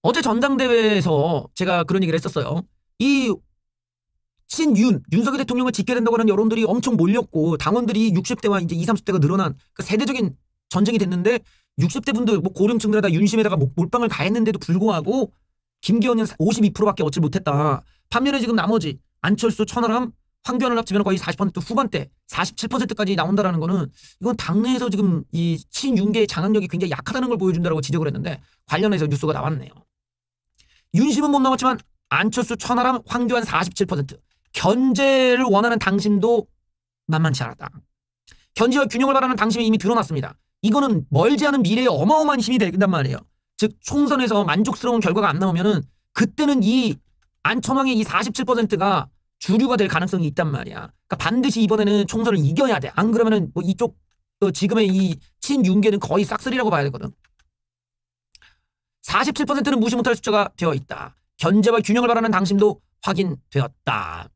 어제 전당대회에서 제가 그런 얘기를 했었어요. 이 윤석열 대통령을 짓게 된다고 하는 여론들이 엄청 몰렸고 당원들이 60대와 이제 20, 30대가 늘어난 그 세대적인 전쟁이 됐는데 60대 분들 뭐 고령층들에다 윤심에다가 몰빵을 가했는데도 불구하고 김기현은 52%밖에 얻지 못했다. 반면에 지금 나머지 안철수, 천하람, 황교안을 합치면 거의 40% 후반대, 47%까지 나온다라는 거는 이건 당내에서 지금 이 친윤계의 장악력이 굉장히 약하다는 걸 보여준다고 지적을 했는데 관련해서 뉴스가 나왔네요. 윤심은 못 넘었지만 안철수, 천하람, 황교안 47%. 견제를 원하는 당심도 만만치 않았다. 견제와 균형을 바라는 당심이 이미 드러났습니다. 이거는 멀지 않은 미래에 어마어마한 힘이 된단 말이에요. 즉 총선에서 만족스러운 결과가 안 나오면은 그때는 이 안천황의 이 47%가 주류가 될 가능성이 있단 말이야. 그러니까 반드시 이번에는 총선을 이겨야 돼. 안 그러면은 뭐 이쪽 지금의 이 친윤계는 거의 싹쓸이라고 봐야 되거든. 47%는 무시 못할 숫자가 되어 있다. 견제와 균형을 바라는 당심도 확인되었다.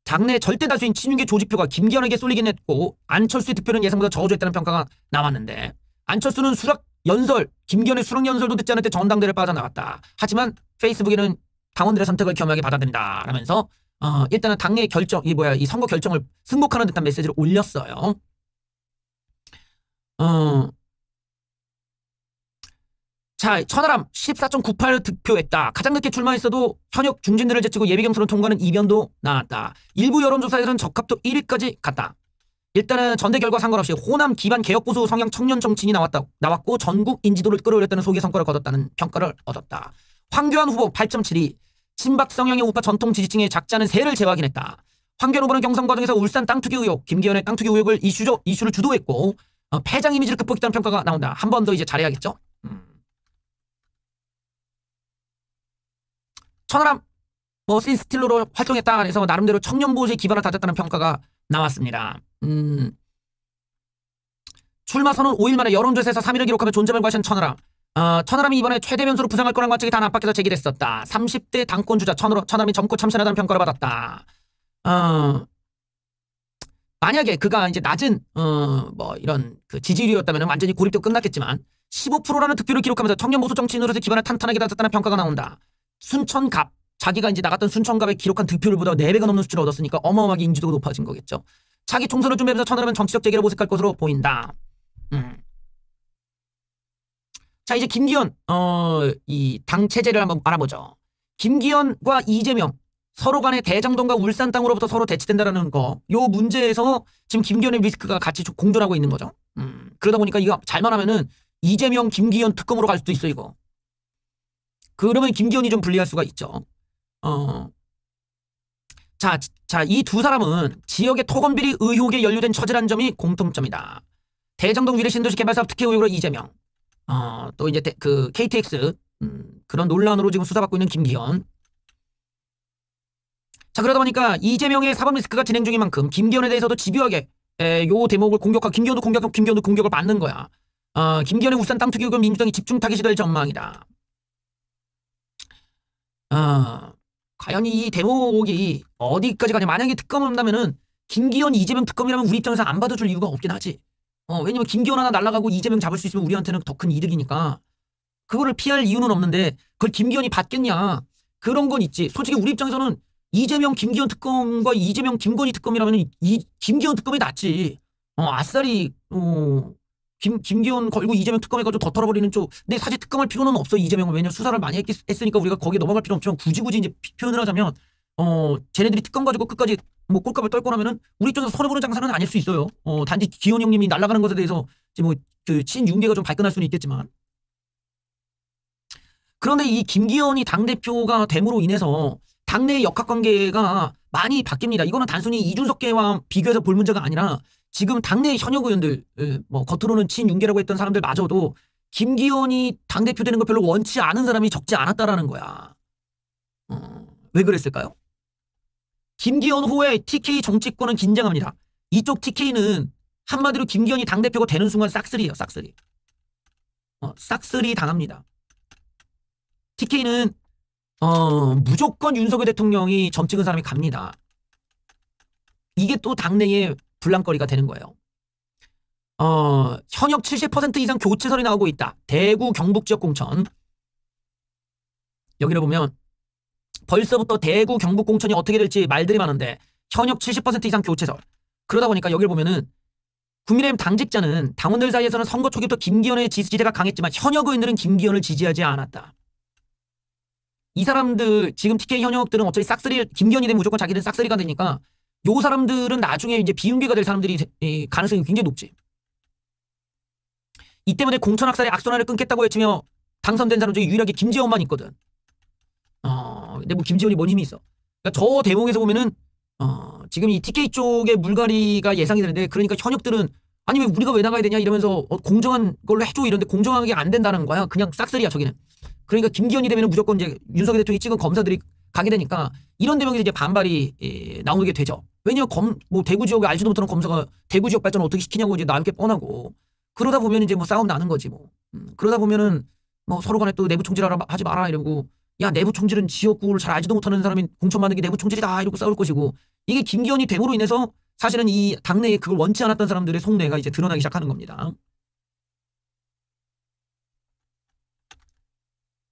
당내 절대 다수인 친윤계 조직표가 김기현에게 쏠리긴 했고 안철수의 득표는 예상보다 저조했다는 평가가 나왔는데 안철수는 수락연설, 김기현의 수락연설도 듣지 않을 때 전당대회를 빠져나갔다. 하지만 페이스북에는 당원들의 선택을 겸허하게 받아들인다 라면서 일단은 당내의 결정, 이 선거 결정을 승복하는 듯한 메시지를 올렸어요. 자, 천하람 14.98 득표했다. 가장 늦게 출마했어도 현역 중진들을 제치고 예비경선을 통과하는 이변도 나왔다. 일부 여론조사에서는 적합도 1위까지 갔다. 일단은 전대 결과 상관없이 호남 기반 개혁보수 성향 청년 정치인이 나왔고 전국 인지도를 끌어올렸다는 소기의 성과를 거뒀다는 평가를 얻었다. 황교안 후보 8.72. 친박 성향의 우파 전통 지지층의 작지 않은 세를 제거하긴 황교안 후보는 경선 과정에서 울산 땅 투기 의혹, 김기현의 땅 투기 의혹을 이슈를 주도했고 패장 이미지를 극복했다는 평가가 나온다. 한 번 더 이제 잘해야겠죠. 천하람 신스틸러로 활동했다 해서 나름대로 청년보수의 기반을 다졌다는 평가가 나왔습니다. 출마 선언 5일 만에 여론조사에서 3위를 기록하며 존재감을 과시한 천하람. 천하람이 이번에 최대 변수로 부상할 거란 관측이 단 안팎에서 제기됐었다. 30대 당권 주자 천하람이 젊고 참신하다는 평가를 받았다. 만약에 그가 이제 낮은 이런 그 지지율이었다면 완전히 고립되고 끝났겠지만 15%라는 득표를 기록하면서 청년보수 정치인으로서 기반을 탄탄하게 다졌다는 평가가 나온다. 순천갑, 자기가 이제 나갔던 순천갑에 기록한 득표율보다 4배가 넘는 수치를 얻었으니까 어마어마하게 인지도가 높아진 거겠죠. 차기 총선을 준비하면서 천하람은 정치적 재기를 모색할 것으로 보인다. 자, 이제 김기현 이 당 체제를 한번 알아보죠. 김기현과 이재명 서로 간의 대장동과 울산 땅으로부터 서로 대치된다라는 거, 요 문제에서 지금 김기현의 리스크가 같이 공존하고 있는 거죠. 그러다 보니까 이거 잘만 하면은 이재명, 김기현 특검으로 갈 수도 있어 이거. 그러면 김기현이 좀 불리할 수가 있죠. 자, 이 두 사람은 지역의 토건비리 의혹에 연루된 처지란 점이 공통점이다. 대장동 위례 신도시 개발사업 특혜 의혹으로 이재명, 또 이제 그 KTX 그런 논란으로 지금 수사받고 있는 김기현. 자, 그러다 보니까 이재명의 사법 리스크가 진행 중인 만큼 김기현에 대해서도 집요하게 요 대목을 공격하고 김기현도 공격을 받는 거야. 김기현의 울산 땅 투기 의혹은 민주당이 집중 타깃이 될 전망이다. 과연 이 대목이 어디까지 가냐. 만약에 특검을 한다면은 김기현, 이재명 특검이라면 우리 입장에서 안 받아줄 이유가 없긴 하지. 왜냐면 김기현 하나 날아가고 이재명 잡을 수 있으면 우리한테는 더 큰 이득이니까 그거를 피할 이유는 없는데 그걸 김기현이 받겠냐. 그런 건 있지. 솔직히 우리 입장에서는 이재명, 김기현 특검과 이재명, 김건희 특검이라면 이 김기현 특검이 낫지. 아싸리 김기현 걸고 이재명 특검 해가지고 더 털어버리는 쪽. 근데 사실 특검할 필요는 없어 이재명은. 왜냐면 수사를 많이 했으니까 우리가 거기에 넘어갈 필요는 없지만 굳이 이제 표현을 하자면 쟤네들이 특검 가지고 끝까지 뭐 꼴값을 떨고 나면은 우리 입장에서 손해보는 장사는 아닐 수 있어요. 단지 기현 형님이 날아가는 것에 대해서 이제 뭐 그 친윤계가 좀 발끈할 수는 있겠지만. 그런데 이 김기현이 당대표가 됨으로 인해서 당내의 역학관계가 많이 바뀝니다. 이거는 단순히 이준석계와 비교해서 볼 문제가 아니라 지금 당내 현역 의원들, 뭐 겉으로는 친윤계라고 했던 사람들마저도 김기현이 당대표 되는 걸 별로 원치 않은 사람이 적지 않았다라는 거야. 왜 그랬을까요? 김기현 후에 TK 정치권은 긴장합니다. 이쪽 TK는 한마디로 김기현이 당대표가 되는 순간 싹쓸이에요. 싹쓸이. 싹쓸이 당합니다. TK는 무조건 윤석열 대통령이 점 찍은 사람이 갑니다. 이게 또 당내의 불랑거리가 되는 거예요. 현역 70% 이상 교체설이 나오고 있다. 대구 경북 지역 공천. 여기를 보면 벌써부터 대구 경북 공천이 어떻게 될지 말들이 많은데 현역 70% 이상 교체설. 그러다 보니까 여기를 보면은 국민의힘 당직자는 당원들 사이에서는 선거 초기부터 김기현의 지지세가 강했지만 현역 의원들은 김기현을 지지하지 않았다. 이 사람들 지금 TK 현역들은 어차피 싹쓸이 김기현이 되면 무조건 자기들은 싹쓸이가 되니까 요 사람들은 나중에 이제 비윤계가 될 사람들이 가능성이 굉장히 높지. 이 때문에 공천학살의 악순환을 끊겠다고 외치며 당선된 사람 중에 유일하게 김재원만 있거든. 근데 뭐 김재원이 뭔 힘이 있어. 그러니까 저 대목에서 보면은 지금 이 TK 쪽의 물갈이가 예상이 되는데 그러니까 현역들은 아니 왜 우리가 왜 나가야 되냐 이러면서 공정한 걸로 해줘 이런데 공정하게 안 된다는 거야. 그냥 싹쓸이야 저기는. 그러니까 김기현이 되면 무조건 이제 윤석열 대통령이 찍은 검사들이 가게 되니까 이런 대목에서 이제 반발이 나오게 되죠. 왜냐면 뭐 대구 지역에 알지도 못하는 검사가 대구 지역 발전을 어떻게 시키냐고 이제 나올 게 뻔하고 그러다 보면 이제 뭐 싸움 나는 거지 뭐. 그러다 보면은 뭐 서로 간에 또 내부 총질 하지 마라 이러고 야 내부 총질은 지역구를 잘 알지도 못하는 사람이 공천 받는 게 내부 총질이다 이러고 싸울 것이고 이게 김기현이 됨으로 인해서 사실은 이 당내에 그걸 원치 않았던 사람들의 속내가 이제 드러나기 시작하는 겁니다.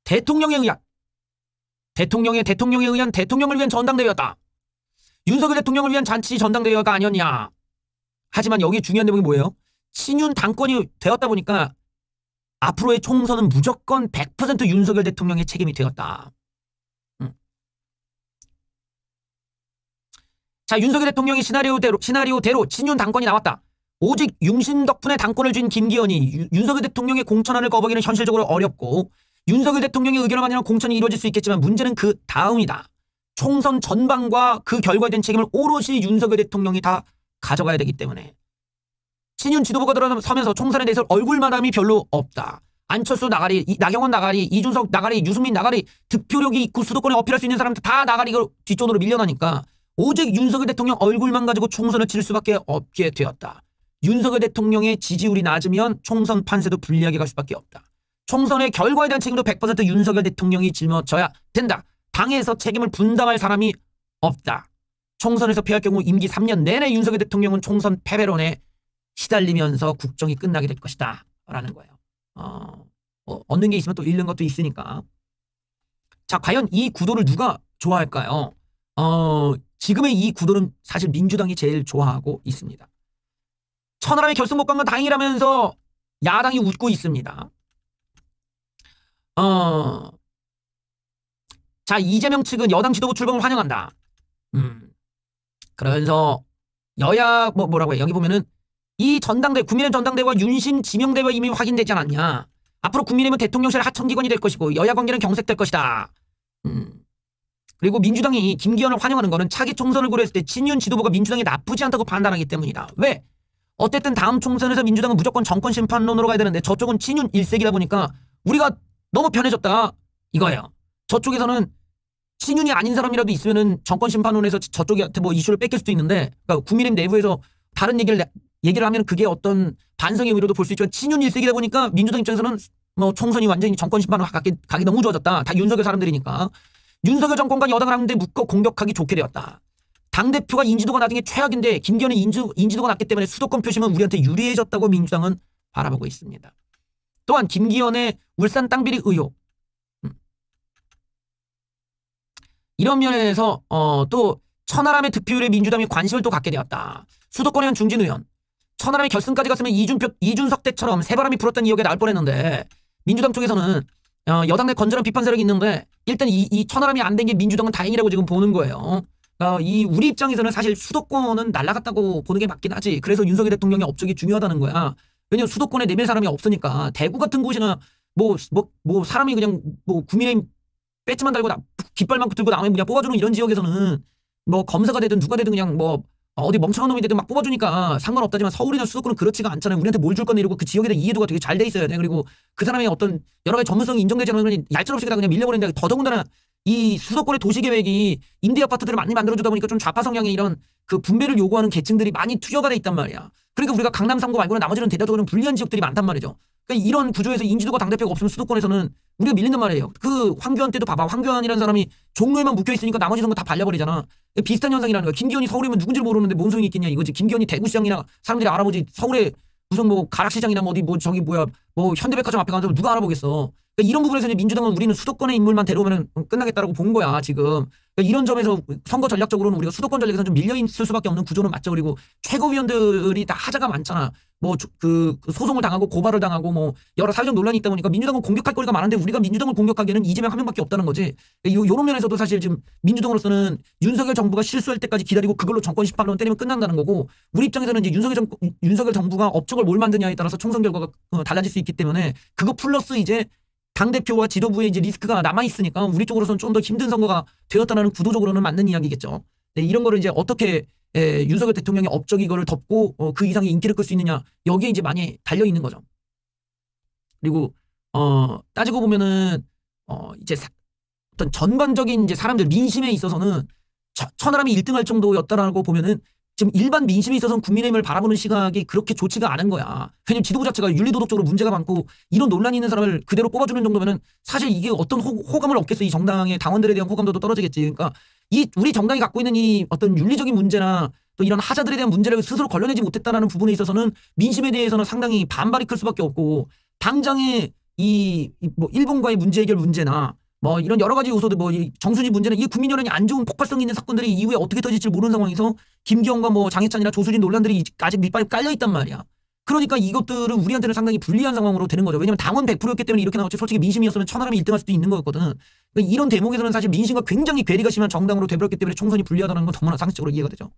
대통령에 의한 대통령에 의한 대통령을 위한 전당대회였다. 윤석열 대통령을 위한 잔치 전당대회가 아니었냐. 하지만 여기 중요한 대목이 뭐예요? 친윤 당권이 되었다 보니까 앞으로의 총선은 무조건 100% 윤석열 대통령의 책임이 되었다. 자, 윤석열 대통령의 시나리오대로 친윤 당권이 나왔다. 오직 융신 덕분에 당권을 쥔 김기현이 윤석열 대통령의 공천안을 거부하기는 현실적으로 어렵고 윤석열 대통령의 의견을 반영한 공천이 이루어질 수 있겠지만 문제는 그 다음이다. 총선 전반과 그 결과에 대한 책임을 오롯이 윤석열 대통령이 다 가져가야 되기 때문에 친윤 지도부가 들어서면서 총선에 대해서 얼굴마담이 별로 없다. 안철수 나가리, 나경원 나가리, 이준석 나가리, 유승민 나가리, 득표력이 있고 수도권에 어필할 수 있는 사람들 다 나가리가 뒷전으로 밀려나니까 오직 윤석열 대통령 얼굴만 가지고 총선을 치를 수밖에 없게 되었다. 윤석열 대통령의 지지율이 낮으면 총선 판세도 불리하게 갈 수밖에 없다. 총선의 결과에 대한 책임도 100% 윤석열 대통령이 짊어져야 된다. 당에서 책임을 분담할 사람이 없다. 총선에서 패할 경우 임기 3년 내내 윤석열 대통령은 총선 패배론에 시달리면서 국정이 끝나게 될 것이다. 라는 거예요. 얻는 게 있으면 또 잃는 것도 있으니까. 자, 과연 이 구도를 누가 좋아할까요? 지금의 이 구도는 사실 민주당이 제일 좋아하고 있습니다. 천하람의 결승 못 간 건 다행이라면서 야당이 웃고 있습니다. 자, 이재명 측은 여당 지도부 출범을 환영한다. 그러면서 여야 뭐라고 해? 여기 보면은 이 전당대 국민의힘 전당대회와 윤심 지명대회가 이미 확인되지 않았냐. 앞으로 국민의힘은 대통령실 하청기관이 될 것이고 여야 관계는 경색될 것이다. 그리고 민주당이 김기현을 환영하는 거는 차기 총선을 고려했을 때 친윤 지도부가 민주당이 나쁘지 않다고 판단하기 때문이다. 왜? 어쨌든 다음 총선에서 민주당은 무조건 정권 심판론으로 가야 되는데 저쪽은 친윤 일색이다 보니까 우리가 너무 편해졌다 이거예요. 저쪽에서는 친윤이 아닌 사람이라도 있으면은 정권 심판론에서 저쪽한테 뭐 이슈를 뺏길 수도 있는데 그러니까 국민의힘 내부에서 다른 얘기를 하면 그게 어떤 반성의 의미로도 볼 수 있지만 친윤 일색이다 보니까 민주당 입장에서는 뭐 총선이 완전히 정권 심판으로 가기 너무 좋아졌다. 다 윤석열 사람들이니까. 윤석열 정권과 여당을 하는데 묶어 공격하기 좋게 되었다. 당대표가 인지도가 나중에 최악인데 김기현의 인지도가 낮기 때문에 수도권 표심은 우리한테 유리해졌다고 민주당은 바라보고 있습니다. 또한 김기현의 울산 땅비리 의혹. 이런 면에서 또 천하람의 득표율에 민주당이 관심을 또 갖게 되었다. 수도권에 한 중진 의원. 천하람이 결승까지 갔으면 이준석 때처럼 새바람이 불었던 이야기가 나올 뻔했는데 민주당 쪽에서는 여당 내 건전한 비판 세력이 있는데 일단 이 천하람이 안 된 게 민주당은 다행이라고 지금 보는 거예요. 우리 입장에서는 사실 수도권은 날아갔다고 보는 게 맞긴 하지. 그래서 윤석열 대통령의 업적이 중요하다는 거야. 왜냐면 수도권에 내밀 사람이 없으니까 대구 같은 곳이나 뭐 사람이 그냥 뭐 국민의힘 배지만 달고 깃발만 들고 나오면 그냥 뽑아주는 이런 지역에서는 뭐 검사가 되든 누가 되든 그냥 뭐 어디 멍청한 놈이 되든 막 뽑아주니까 상관없다지만 서울이나 수도권은 그렇지가 않잖아요. 우리한테 뭘 줄 건데 이러고 그 지역에 대한 이해도가 되게 잘 돼 있어야 돼. 그리고 그 사람의 어떤 여러 가지 전문성이 인정되지 않으면 그냥 얄짤없이 그냥 밀려버리는데 더더군다나 이 수도권의 도시계획이 임대 아파트들을 많이 만들어주다 보니까 좀 좌파 성향의 이런 그 분배를 요구하는 계층들이 많이 투여가 돼 있단 말이야. 그러니까 우리가 강남 3구 말고는 나머지는 대대적으로 불리한 지역들이 많단 말이죠. 그러니까 이런 구조에서 인지도가 당대표가 없으면 수도권에서는 우리가 밀린단 말이에요. 그 황교안 때도 봐봐. 황교안이라는 사람이 종로에만 묵혀있으니까 나머지 선거 다 발려버리잖아. 비슷한 현상이라는 거야. 김기현이 서울이면 누군지를 모르는데 뭔 소용이 있겠냐 이거지. 김기현이 대구시장이나 사람들이 알아보지 서울에 무슨 뭐 가락시장이나 뭐 어디 뭐 저기 뭐야 뭐 현대백화점 앞에 가서 누가 알아보겠어. 그러니까 이런 부분에서 이제 민주당은 우리는 수도권의 인물만 데려오면 끝나겠다라고 본 거야 지금. 그러니까 이런 점에서 선거 전략적으로는 우리가 수도권 전략에서 좀 밀려 있을 수밖에 없는 구조는 맞죠. 그리고 최고위원들이 다 하자가 많잖아. 뭐 그 소송을 당하고 고발을 당하고 뭐 여러 사회적 논란이 있다 보니까 민주당은 공격할 거리가 많은데 우리가 민주당을 공격하기에는 이재명 한 명밖에 없다는 거지. 요런 면에서도 사실 지금 민주당으로서는 윤석열 정부가 실수할 때까지 기다리고 그걸로 정권 심판론 때리면 끝난다는 거고, 우리 입장에서는 이제 윤석열 정부가 업적을 뭘 만드냐에 따라서 총선 결과가 달라질 수 있기 때문에 그거 플러스 이제 당대표와 지도부의 이제 리스크가 남아있으니까 우리 쪽으로서는 좀 더 힘든 선거가 되었다는 구도적으로는 맞는 이야기겠죠. 네, 이런 거를 이제 어떻게 윤석열 대통령의 업적 이거를 덮고 그 이상의 인기를 끌 수 있느냐, 여기에 이제 많이 달려 있는 거죠. 그리고 따지고 보면은 이제 어떤 전반적인 이제 사람들 민심에 있어서는 천하람이 1등할 정도였다라고 보면은 지금 일반 민심에 있어서는 국민의힘을 바라보는 시각이 그렇게 좋지가 않은 거야. 왜냐면 지도부 자체가 윤리도덕적으로 문제가 많고 이런 논란이 있는 사람을 그대로 뽑아주는 정도면은 사실 이게 어떤 호감을 얻겠어. 이 정당의 당원들에 대한 호감도도 떨어지겠지. 그러니까 우리 정당이 갖고 있는 이 어떤 윤리적인 문제나 또 이런 하자들에 대한 문제를 스스로 걸러내지 못했다라는 부분에 있어서는 민심에 대해서는 상당히 반발이 클 수밖에 없고, 당장의 뭐 일본과의 문제 해결 문제나 뭐 이런 여러 가지 요소들, 뭐 정순이 문제는 이 국민 여론이 안 좋은 폭발성 있는 사건들이 이후에 어떻게 터질지 모르는 상황에서 김기현과 뭐 장해찬이나 조수진 논란들이 아직 밑발이 깔려 있단 말이야. 그러니까 이것들은 우리한테는 상당히 불리한 상황으로 되는 거죠. 왜냐면 당원 100%였기 때문에 이렇게 나왔지, 솔직히 민심이었으면 천하람이 1등할 수도 있는 거였거든. 그러니까 이런 대목에서는 사실 민심과 굉장히 괴리가 심한 정당으로 돼버렸기 때문에 총선이 불리하다는 건 너무나 상식적으로 이해가 되죠.